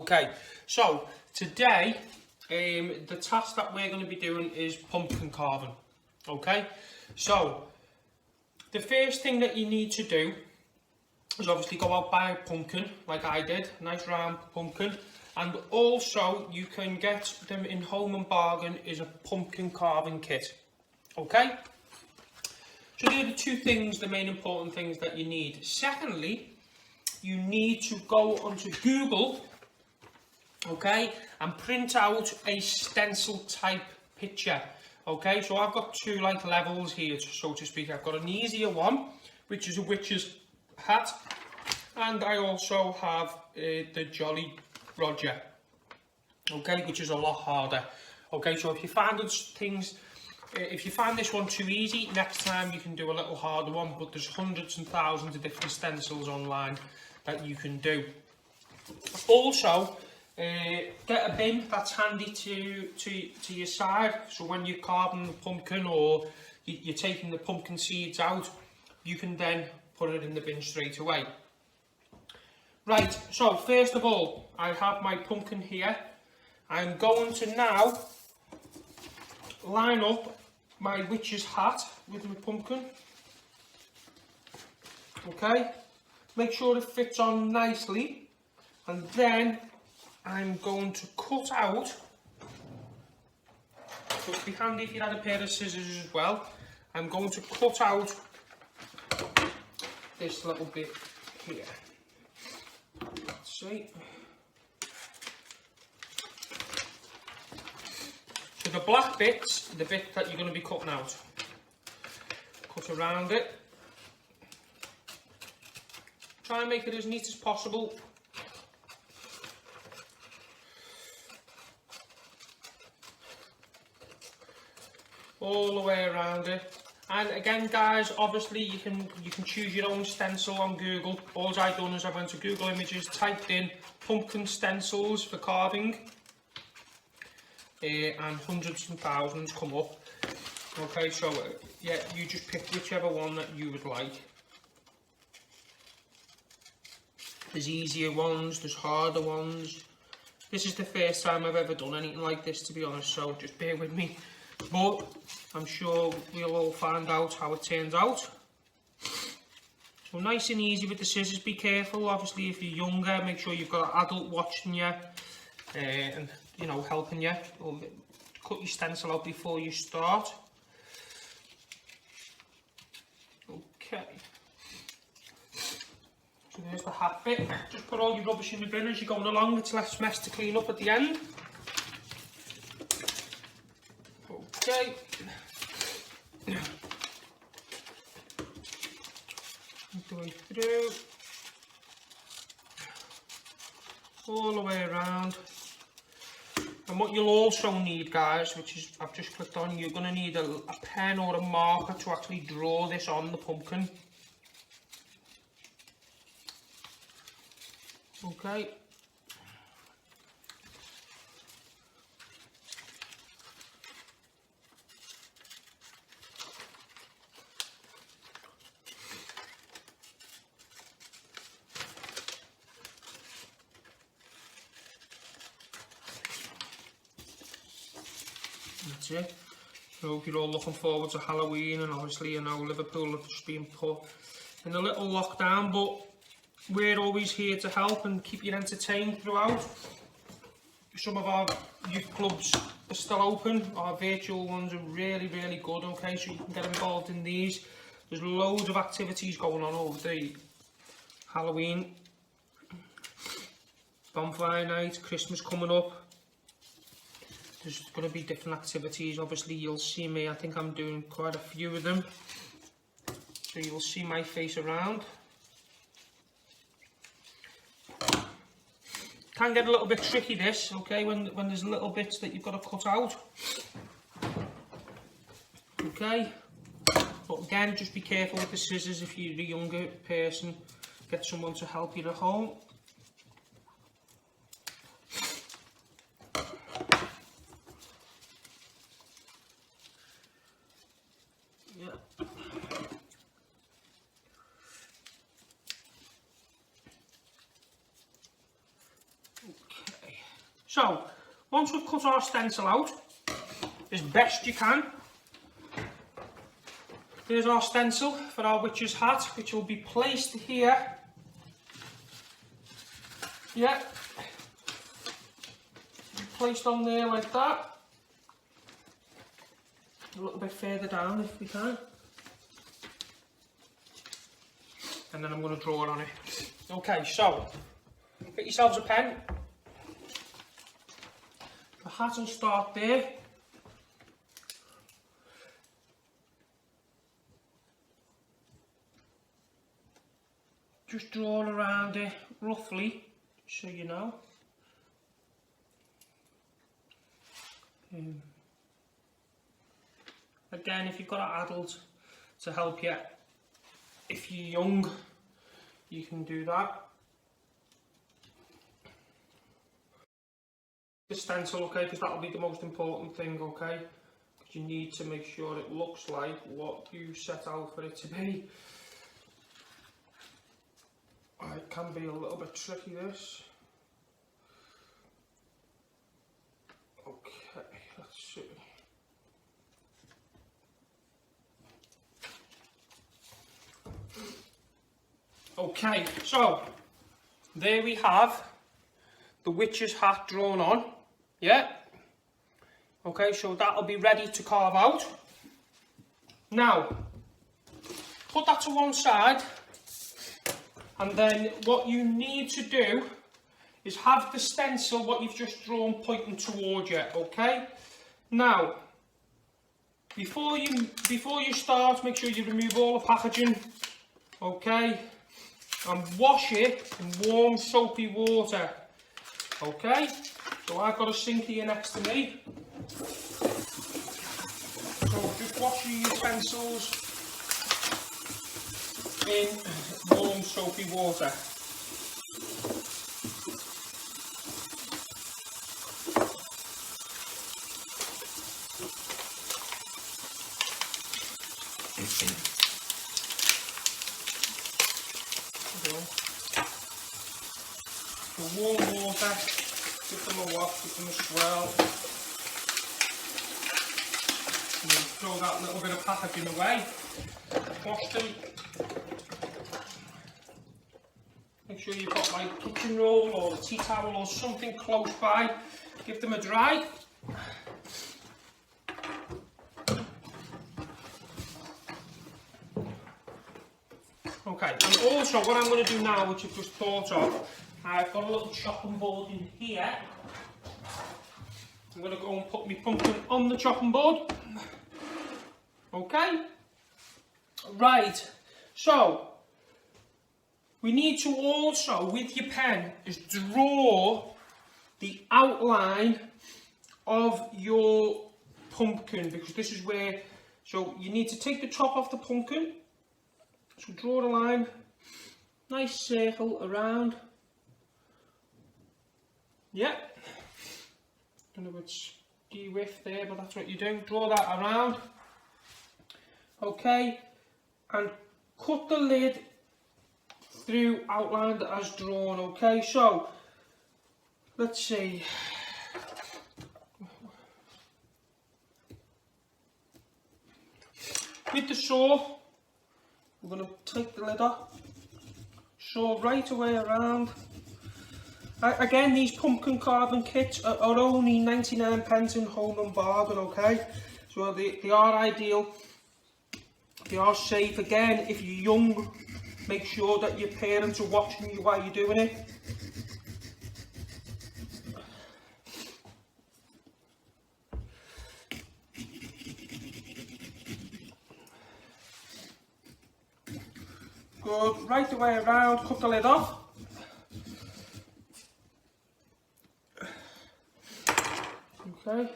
Okay, so today the task that we're going to be doing is pumpkin carving. Okay, so the first thing that you need to do is obviously go out, buy a pumpkin like I did, nice round pumpkin, and also you can get them in Home and Bargain is a pumpkin carving kit. Okay, so they're the two things, the main important things that you need. Secondly, you need to go onto Google, okay, and print out a stencil type picture. Okay, so I've got two like levels here, so to speak. I've got an easier one, which is a witch's hat, and I also have the Jolly Roger, okay, which is a lot harder. Okay, so if you find if you find this one too easy, next time you can do a little harder one, but there's hundreds and thousands of different stencils online that you can do. Also, get a bin that's handy to your side, so when you're carving the pumpkin or you're taking the pumpkin seeds out, you can then put it in the bin straight away. Right, so first of all, I have my pumpkin here. I'm going to now line up my witch's hat with my pumpkin. Okay, make sure it fits on nicely, and then I'm going to cut out, so it'd be handy if you had a pair of scissors as well. I'm going to cut out this little bit here. Let's see. So the black bit's the bit that you're going to be cutting out. Cut around it. Try and make it as neat as possible. All the way around it. And again, guys, obviously you can choose your own stencil on Google. All I've done is I went to Google Images, typed in pumpkin stencils for carving, and hundreds and thousands come up. Okay, so yeah, you just pick whichever one that you would like. There's easier ones, there's harder ones. This is the first time I've ever done anything like this, to be honest, so just bear with me. But I'm sure we'll all find out how it turns out. So nice and easy with the scissors. Be careful, obviously, if you're younger, make sure you've got an adult watching you and, you know, helping you. Or cut your stencil out before you start. Okay. So there's the hat bit. Just put all your rubbish in the bin as you're going along. It's less mess to clean up at the end. Okay. The way through, all the way around. And what you'll also need, guys, which is I've just clicked on, you're going to need a pen or a marker to actually draw this on the pumpkin. Okay. That's it. I hope you're all looking forward to Halloween, and obviously, you know, Liverpool have just been put in a little lockdown, but we're always here to help and keep you entertained throughout. Some of our youth clubs are still open. Our virtual ones are really, really good, okay, so you can get involved in these. There's loads of activities going on over the Halloween, bonfire night, Christmas coming up. There's going to be different activities. Obviously, you'll see me. I think I'm doing quite a few of them. So you'll see my face around. Can get a little bit tricky this, okay, when there's little bits that you've got to cut out. Okay. But again, just be careful with the scissors if you're a younger person. Get someone to help you at home. So, once we've cut our stencil out, as best you can, there's our stencil for our witch's hat, which will be placed here. Yeah. Placed on there like that. A little bit further down if we can. And then I'm going to draw it on it. Okay, so, get yourselves a pen. The hat will start there. Just draw around it roughly, so you know. Again, if you've got an adult to help you, if you're young, you can do that. The stencil, okay, because that'll be the most important thing, okay? Because you need to make sure it looks like what you set out for it to be. It can be a little bit tricky, this. Okay, let's see. Okay, so there we have the witch's hat drawn on. Yeah. Okay, so that'll be ready to carve out. Now, put that to one side, and then what you need to do is have the stencil, what you've just drawn, pointing towards you. Okay. Now, before you start, make sure you remove all the packaging. Okay. And wash it in warm soapy water. Okay, so I've got a sink here next to me. So just wash your utensils in warm soapy water. The warm water, give them a wash, give them a swirl, and then throw that little bit of packaging away. Wash them. Make sure you've got like kitchen roll or a tea towel or something close by. Give them a dry. Okay, and also what I'm going to do now, which I've just thought of, I've got a little chopping board in here. I'm going to go and put my pumpkin on the chopping board. Okay. Right. So, we need to also, with your pen, is draw the outline of your pumpkin, because this is where, so you need to take the top off the pumpkin. So draw the line, nice circle around. Yeah. Don't know which de-width there, but that's what you do. Draw that around. Okay. And cut the lid through outlined as drawn. Okay. So let's see. With the saw, we're going to take the lid off. Saw right away around. Again, these pumpkin carving kits are only 99p in home and bargain, okay? So they are ideal, they are safe. Again, if you're young, make sure that your parents are watching you while you're doing it. Good, right the way around, cut the lid off. Okay.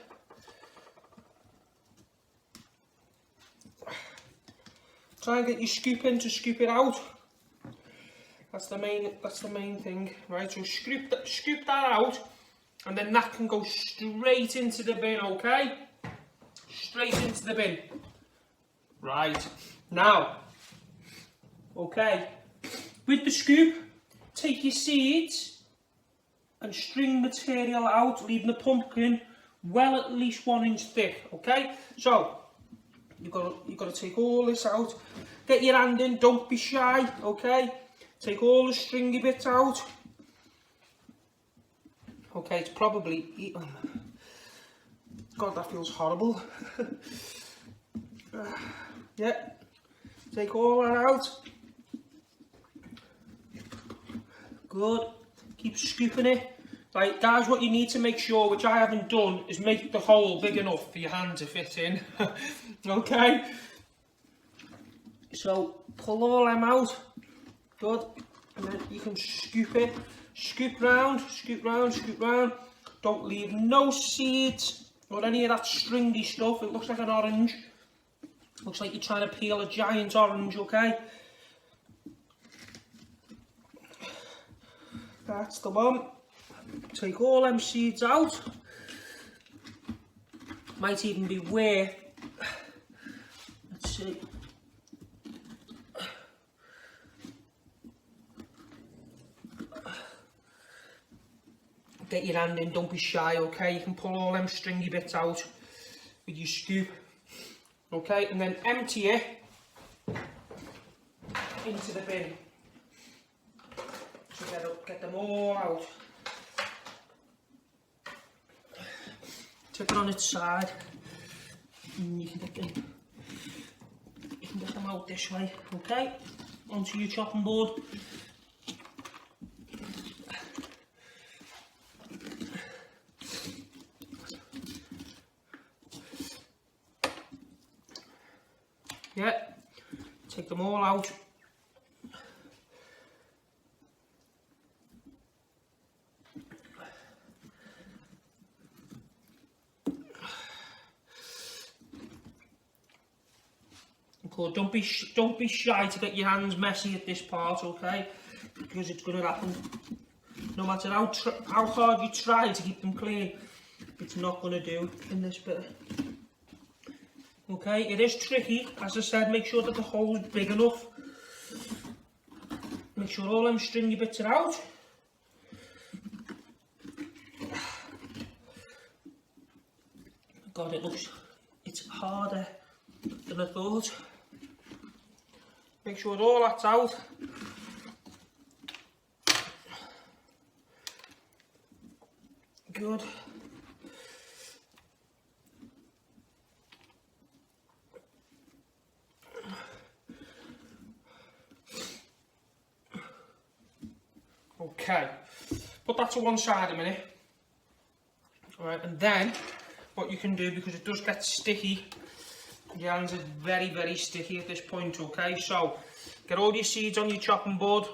Try and get your scoop in to scoop it out. That's the main thing, right? So scoop that out, and then that can go straight into the bin, okay? Straight into the bin. Right. Now, okay, with the scoop, take your seeds and string material out, leaving the pumpkin well at least 1 inch thick, okay? So, you've got to take all this out, get your hand in, don't be shy, okay? Take all the stringy bits out. Okay, it's probably, God, that feels horrible. Yeah, take all that out. Good, keep scooping it. Right, guys, what you need to make sure, which I haven't done, is make the hole big enough for your hand to fit in. Okay? So, pull all them out. Good. And then you can scoop it. Scoop round, scoop round, scoop round. Don't leave no seeds or any of that stringy stuff. It looks like an orange. Looks like you're trying to peel a giant orange, okay? That's the one. Take all them seeds out. Might even be where, let's see. Get your hand in, don't be shy, okay? You can pull all them stringy bits out with your scoop. Okay, and then empty it into the bin. So get them all out. Tip it on its side, and you can get them out this way, okay? Onto your chopping board. Yeah, take them all out. Cool. Don't be shy to get your hands messy at this part, okay? Because it's going to happen. No matter how hard you try to keep them clean, it's not going to do in this bit. Okay, it is tricky. As I said, make sure that the hole is big enough. Make sure all them stringy bits are out. God, it's harder than I thought. Make sure all that's out. Good. Okay, put that to one side a minute. Alright, and then what you can do, because it does get sticky, your hands are very, very sticky at this point, okay? So, get all your seeds on your chopping board.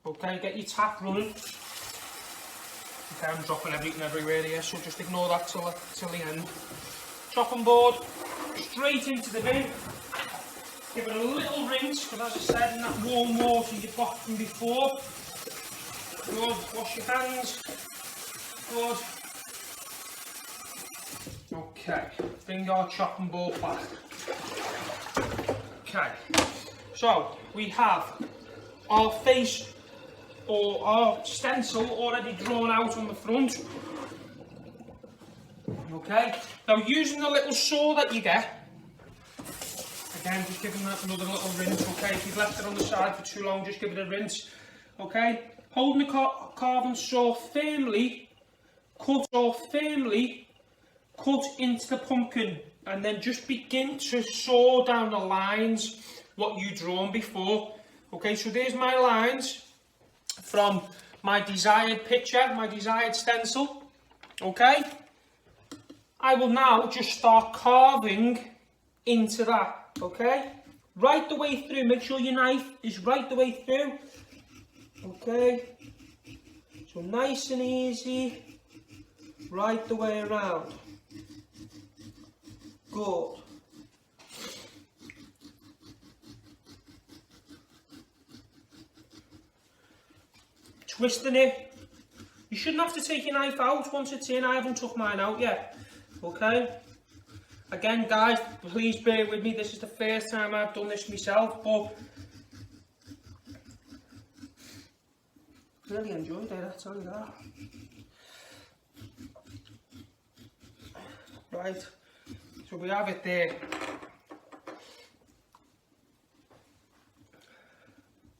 Okay, get your tap running. Okay, I'm dropping everything everywhere here, so just ignore that till the end. Chopping board, straight into the bin. Give it a little rinse, because as I said, in that warm water you've got from before. Good, wash your hands. Good. Okay, bring our chopping board back. Okay, so we have our face or our stencil already drawn out on the front. Okay, now using the little saw that you get, again, just giving that another little rinse, okay? If you've left it on the side for too long, just give it a rinse, okay? Holding the carving saw firmly, cut into the pumpkin, and then just begin to saw down the lines what you've drawn before. Okay, so there's my lines from my desired picture, my desired stencil, okay? I will now just start carving into that. Okay, right the way through. Make sure your knife is right the way through. Okay, so nice and easy, right the way around. Good. Twisting it. You shouldn't have to take your knife out once it's in. I haven't took mine out yet. Okay. Again, guys, please bear with me. This is the first time I've done this myself, but really enjoyed it, I tell you that. Right, so we have it there.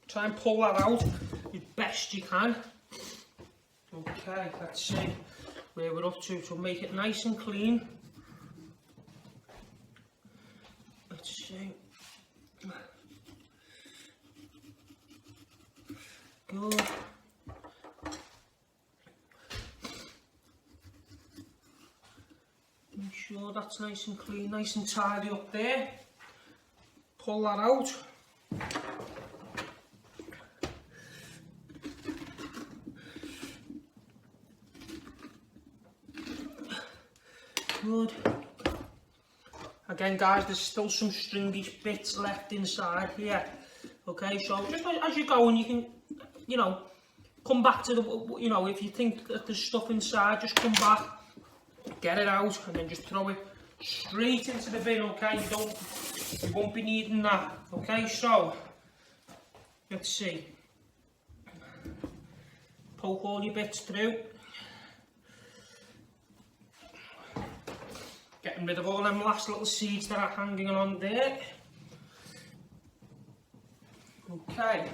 Try and pull that out as best you can. Okay, let's see where we're up to. So make it nice and clean. Let's see. Good. Make sure that's nice and clean, nice and tidy up there. Pull that out. Good. Again guys, there's still some stringy bits left inside here. Okay, so just as you go, and you can, you know, come back to the, you know, if you think that there's stuff inside, just come back, get it out, and then just throw it straight into the bin. Okay, you won't be needing that. Okay, so let's see. Poke all your bits through. Getting rid of all them last little seeds that are hanging on there. Okay.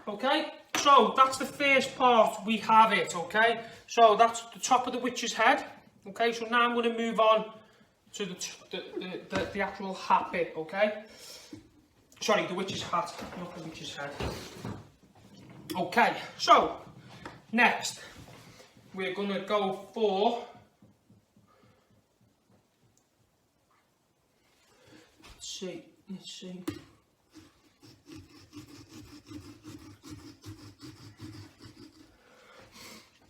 Okay, so that's the first part, we have it, okay? So that's the top of the witch's head. Okay, so now I'm going to move on to the actual hat bit, okay? Sorry, the witch's hat, not the witch's head. Okay, so next we're going to go for, let's see.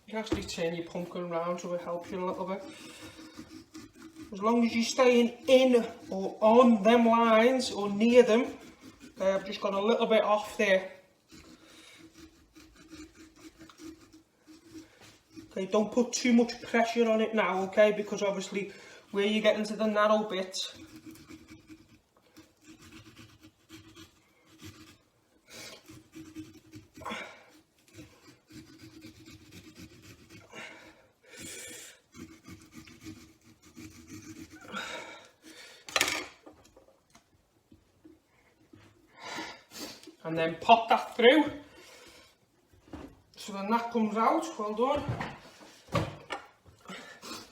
You can actually turn your pumpkin around so it helps you a little bit. As long as you're staying in or on them lines or near them. Okay, I've just got a little bit off there. Okay, don't put too much pressure on it now, okay, because obviously where you get into the narrow bits, and then pop that through, so then that comes out. Well done.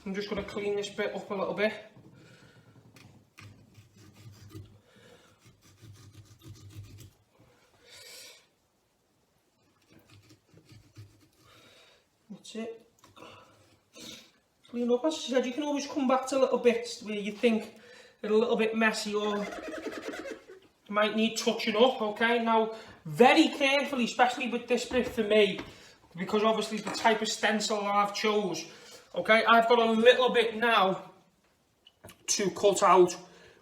I'm just going to clean this bit up a little bit. That's it. Clean up. As I said, you can always come back to little bits where you think they're a little bit messy or might need touching up. Okay, now very carefully, especially with this bit for me, because obviously the type of stencil that I've chose. Okay, I've got a little bit now to cut out,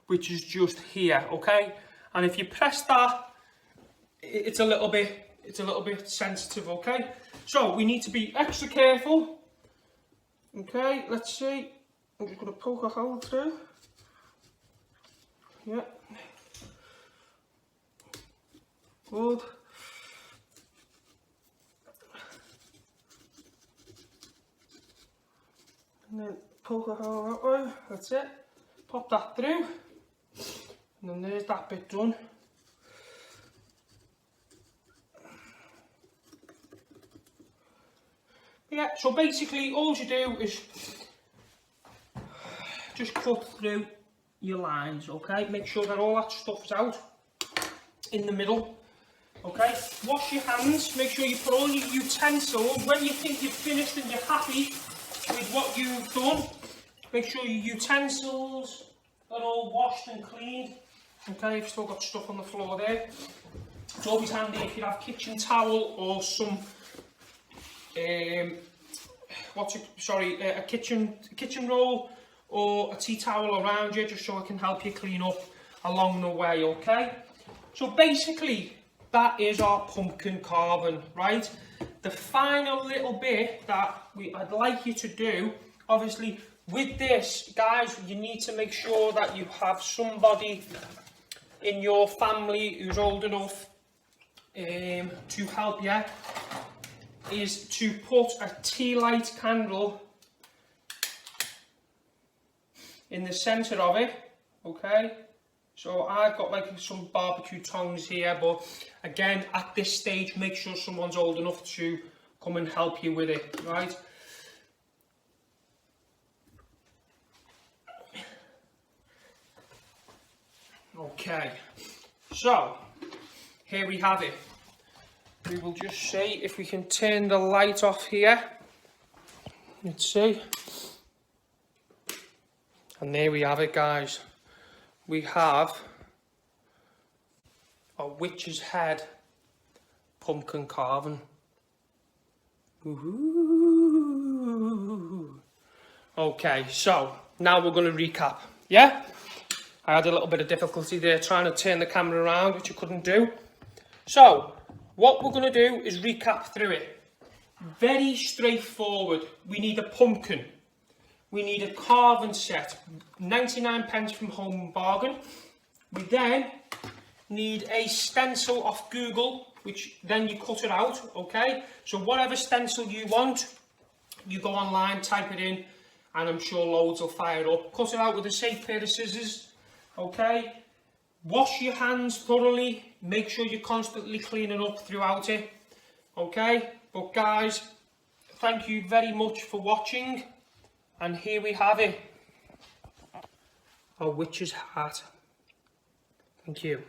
which is just here. Okay, and if you press that, it's a little bit sensitive. Okay, so we need to be extra careful. Okay, let's see. I'm just going to poke a hole through. Yeah. Good. And then poke a hole that way. That's it. Pop that through. And then there's that bit done. Yeah, so basically all you do is just cut through your lines, okay? Make sure that all that stuff's out in the middle, okay? Wash your hands, make sure you put all your utensils, when you think you've finished and you're happy with what you've done, make sure your utensils are all washed and cleaned, okay? You've still got stuff on the floor there. It's always handy if you have kitchen towel or some a kitchen roll or a tea towel around you, just so I can help you clean up along the way, okay? So basically that is our pumpkin carving, right? The final little bit that I'd like you to do, obviously with this, guys, you need to make sure that you have somebody in your family who's old enough to help you. is to put a tea light candle in the centre of it, okay? So I've got like some barbecue tongs here, but again, at this stage, make sure someone's old enough to come and help you with it, right? Okay, so here we have it. We will just see if we can turn the light off here. Let's see. And there we have it, guys. We have a witch's head pumpkin carving. Ooh. Okay, so now we're going to recap, yeah? I had a little bit of difficulty there trying to turn the camera around, which I couldn't do. So, what we're going to do is recap through it. Very straightforward. We need a pumpkin. We need a carving set, 99p from Home Bargain. We then need a stencil off Google, which then you cut it out, okay? So whatever stencil you want, you go online, type it in, and I'm sure loads will fire up. Cut it out with a safe pair of scissors, okay? Wash your hands thoroughly, make sure you're constantly cleaning up throughout it, okay? But guys, thank you very much for watching. And here we have it, a witch's hat. Thank you.